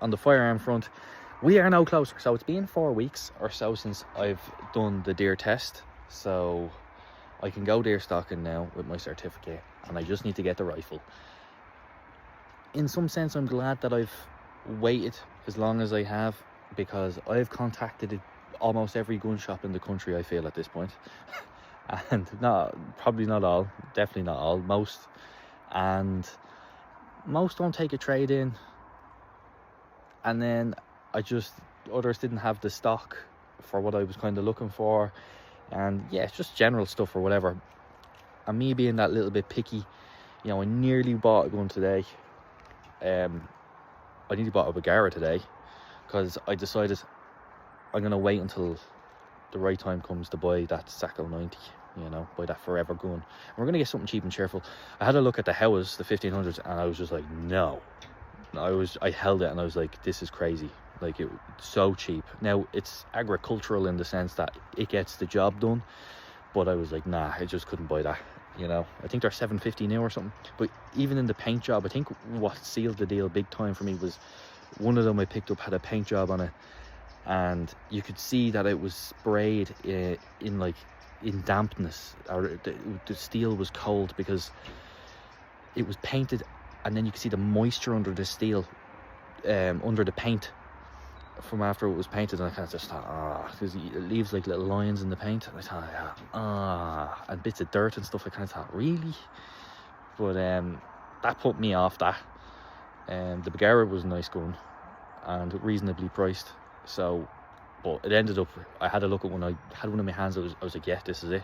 on the firearm front, we are no closer. So it's been 4 weeks or so since I've done the deer test. So I can go deer stalking now with my certificate, and I just need to get the rifle. In some sense, I'm glad that I've waited as long as I have, because I've contacted almost every gun shop in the country, I feel, at this point. And probably not all, definitely not all, most. And most don't take a trade in. And then others didn't have the stock for what I was kind of looking for. And yeah, it's just general stuff or whatever. And me being that little bit picky, I nearly bought a gun today. I nearly bought a Bagara today, because I decided I'm going to wait until the right time comes to buy that Sacco 90, buy that forever gun. And we're going to get something cheap and cheerful. I had a look at the Howas, the 1500s, and I was just like, no. I held it and I was like, this is crazy. Like, it's so cheap. Now, it's agricultural in the sense that it gets the job done, but I was like, nah, I just couldn't buy that. I think they're $750 now or something. But even in the paint job, I think what sealed the deal big time for me was one of them I picked up had a paint job on it, and you could see that it was sprayed in dampness, or the steel was cold because it was painted, and then you could see the moisture under the steel, under the paint from after it was painted. And I kind of just thought, because it leaves like little lines in the paint, and I thought, and bits of dirt and stuff. I kind of thought, really? But that put me off that. The Bagara was a nice gun and reasonably priced. So, but it ended up, I had a look at one. I had one in my hands. I was like, yeah, this is it.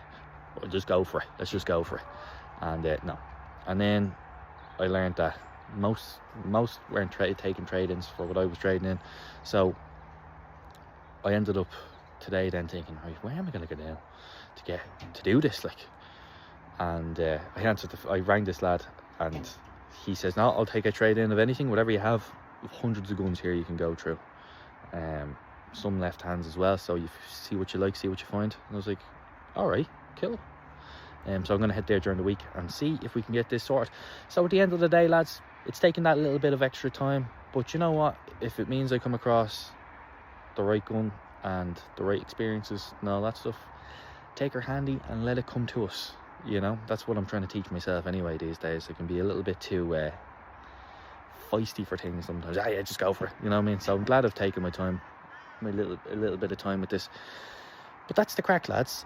I'll just go for it. Let's just go for it. And no. And then I learned that most weren't taking trade-ins for what I was trading in. So I ended up today then thinking, right, where am I going to go down to do this? And I rang this lad, and he says, no, I'll take a trade-in of anything, whatever you have. Hundreds of guns here you can go through. Some left hands as well, so you see what you like, see what you find. And I was like, all right, cool. So I'm going to head there during the week and see if we can get this sorted. So at the end of the day, lads, it's taken that little bit of extra time, but you know what? If it means I come across the right gun and the right experiences and all that stuff, take her handy and let it come to us. That's what I'm trying to teach myself anyway these days. I can be a little bit too feisty for things sometimes. Yeah, just go for it. You know what I mean? So I'm glad I've taken my time, a little bit of time with this. But that's the crack, lads.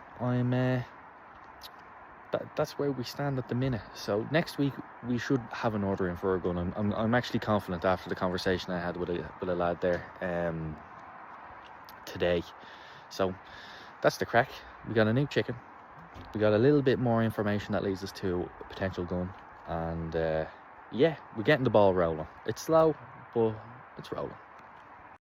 That's where we stand at the minute. So next week we should have an order in for a gun. I'm actually confident after the conversation I had with a lad there today. So that's the crack. We got a new chicken. We got a little bit more information that leads us to a potential gun, and yeah, we're getting the ball rolling. It's slow, but it's rolling.